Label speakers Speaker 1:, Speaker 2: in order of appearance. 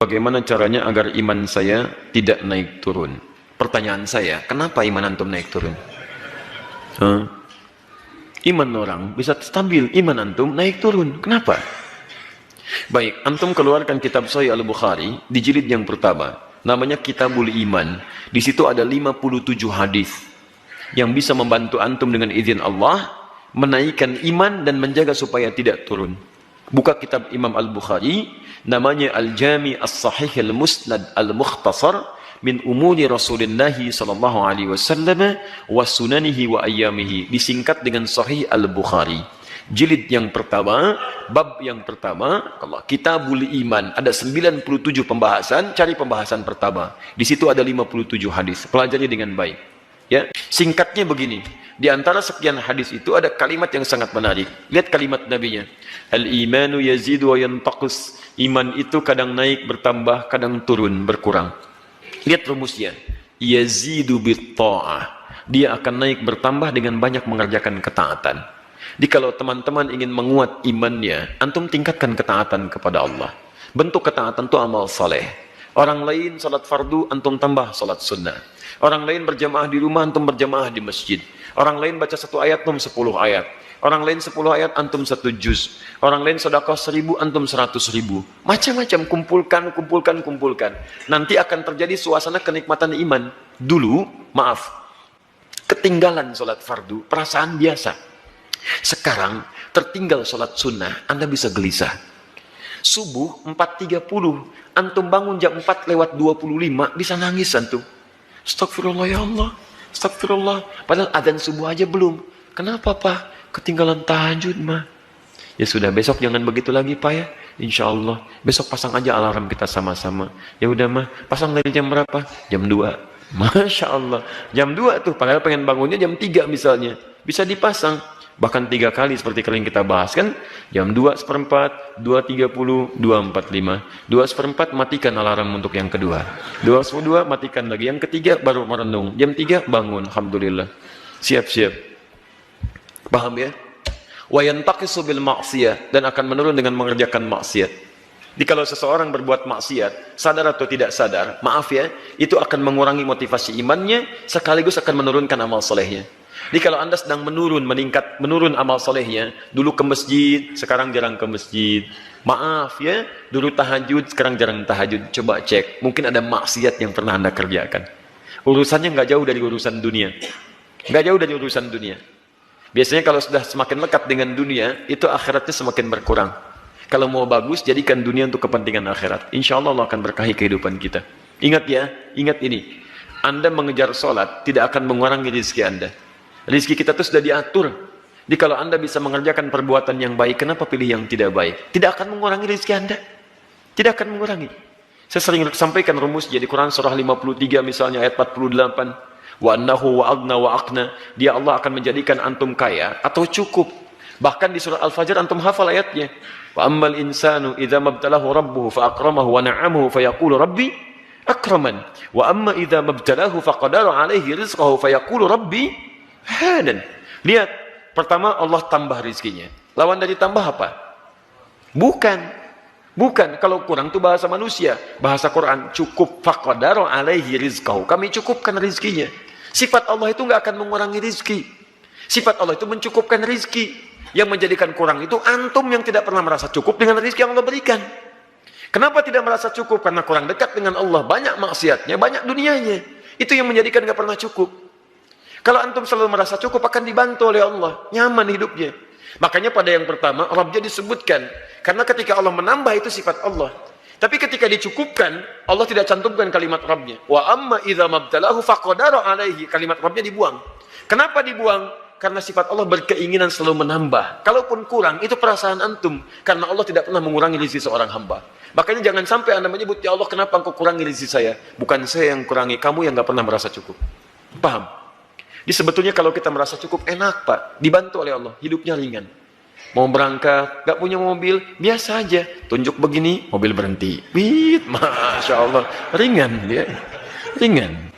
Speaker 1: Bagaimana caranya agar iman saya tidak naik turun? Pertanyaan saya, kenapa iman antum naik turun? Iman orang bisa stabil, iman antum naik turun. Kenapa? Baik, antum keluarkan kitab Sahih Al-Bukhari di jilid yang pertama. Namanya Kitabul Iman. Di situ ada 57 hadis yang bisa membantu antum dengan izin Allah menaikkan iman dan menjaga supaya tidak turun. Buka kitab Imam Al-Bukhari, namanya Al-Jami As-Sahih Al-Musnad Al-Mukhtasar min umuri Rasulullah sallallahu alaihi wasallam wa sunanihi wa ayyamihi, disingkat dengan Sahih Al-Bukhari. Jilid yang pertama, bab yang pertama, Kitabul Iman, ada 97 pembahasan, cari pembahasan pertama. Di situ ada 57 hadis. Pelajari dengan baik. Ya, singkatnya begini. Di antara sekian hadis itu ada kalimat yang sangat menarik. Lihat kalimat nabinya. Al-imanu yazidu wa yantaqus. Iman itu kadang naik, bertambah, kadang turun, berkurang. Lihat rumusnya. Yazidu bitta'ah. Dia akan naik, bertambah dengan banyak mengerjakan ketaatan. Jadi kalau teman-teman ingin menguat imannya, antum tingkatkan ketaatan kepada Allah. Bentuk ketaatan itu amal saleh. Orang lain salat fardu, antum tambah salat sunnah. Orang lain berjamaah di rumah, antum berjamaah di masjid. Orang lain baca 1 ayat, antum 10 ayat. Orang lain 10 ayat, antum 1 juz. Orang lain sedekah 1000, antum 100.000. Macam-macam, kumpulkan. Nanti akan terjadi suasana kenikmatan iman. Dulu, maaf, ketinggalan salat fardu, perasaan biasa. Sekarang, tertinggal salat sunnah, Anda bisa gelisah. Subuh 4.30, antum bangun jam 4:25, bisa nangis antum. Astagfirullah ya Allah, astagfirullah. Padahal adzan subuh aja belum. Kenapa Pak? Ketinggalan tahajud mah. Ya sudah, besok jangan begitu lagi Pak ya. Insya Allah. Besok pasang aja alarm kita sama-sama. Ya udah mah, pasang dari jam berapa? Jam 2. Masya Allah. Jam 2 tuh, padahal pengen bangunnya jam 3 misalnya. Bisa dipasang. Bahkan 3 kali seperti kalian kita bahas kan. Jam 2:04, 2:30, 2:45. 2:04 matikan alarm untuk yang kedua. 2:10 matikan lagi. Yang ketiga baru merenung. Jam 3 bangun. Alhamdulillah. Siap-siap. Paham ya? Wa yantaqisu bil ma'siyah, dan akan menurun dengan mengerjakan maksiat. Jadi kalau seseorang berbuat maksiat, sadar atau tidak sadar, maaf ya, itu akan mengurangi motivasi imannya, sekaligus akan menurunkan amal solehnya. Jadi kalau Anda sedang menurun amal solehnya, dulu ke masjid, sekarang jarang ke masjid. Maaf ya, dulu tahajud, sekarang jarang tahajud. Coba cek, mungkin ada maksiat yang pernah Anda kerjakan. Urusannya nggak jauh dari urusan dunia. Nggak jauh dari urusan dunia. Biasanya kalau sudah semakin lekat dengan dunia, itu akhiratnya semakin berkurang. Kalau mau bagus, jadikan dunia untuk kepentingan akhirat. Insya Allah Allah akan berkahi kehidupan kita. Ingat ya, ingat ini. Anda mengejar sholat, tidak akan mengurangi rezeki Anda. Rezeki kita itu sudah diatur. Jadi kalau Anda bisa mengerjakan perbuatan yang baik, kenapa pilih yang tidak baik? Tidak akan mengurangi rezeki Anda. Tidak akan mengurangi. Saya sering sampaikan rumus di Quran surah 53 misalnya ayat 48. Wa annahu wa agna wa aqna. Dia Allah akan menjadikan antum kaya atau cukup. Bahkan di surah Al-Fajr antum hafal ayatnya. Wa ammal insanu idza mabtalahu rabbuhu fa akramahu wa na'amahu fa yaqulu rabbi akraman. Wa amma idza mabtalahu fa qadara alaihi rizqahu fa yaqulu rabbi hadan. Lihat, pertama Allah tambah rizkinya. Lawan dari tambah apa? Bukan. Kalau kurang itu bahasa manusia. Bahasa Quran, cukup faqadara alaihi rizqahu. Kami cukupkan rizkinya. Sifat Allah itu nggak akan mengurangi rizki. Sifat Allah itu mencukupkan rizki. Yang menjadikan kurang itu antum yang tidak pernah merasa cukup dengan rizki yang Allah berikan. Kenapa tidak merasa cukup? Karena kurang dekat dengan Allah. Banyak maksiatnya, banyak dunianya. Itu yang menjadikan nggak pernah cukup. Kalau antum selalu merasa cukup, akan dibantu oleh Allah. Nyaman hidupnya. Makanya pada yang pertama, Rabbnya disebutkan. Karena ketika Allah menambah, itu sifat Allah. Tapi ketika dicukupkan, Allah tidak cantumkan kalimat Rabbnya. Wa amma idza mabtalahu faqadara alaihi. Kalimat Rabbnya dibuang. Kenapa dibuang? Karena sifat Allah berkeinginan selalu menambah. Kalaupun kurang, itu perasaan antum. Karena Allah tidak pernah mengurangi rezeki seorang hamba. Makanya jangan sampai Anda menyebut, ya Allah kenapa engkau kurangi rezeki saya? Bukan saya yang kurangi, kamu yang gak pernah merasa cukup. Paham? Jadi sebetulnya kalau kita merasa cukup, enak Pak. Dibantu oleh Allah, hidupnya ringan. Mau berangkat, gak punya mobil, biasa aja. Tunjuk begini, mobil berhenti. Masya Allah, ringan dia. Ringan.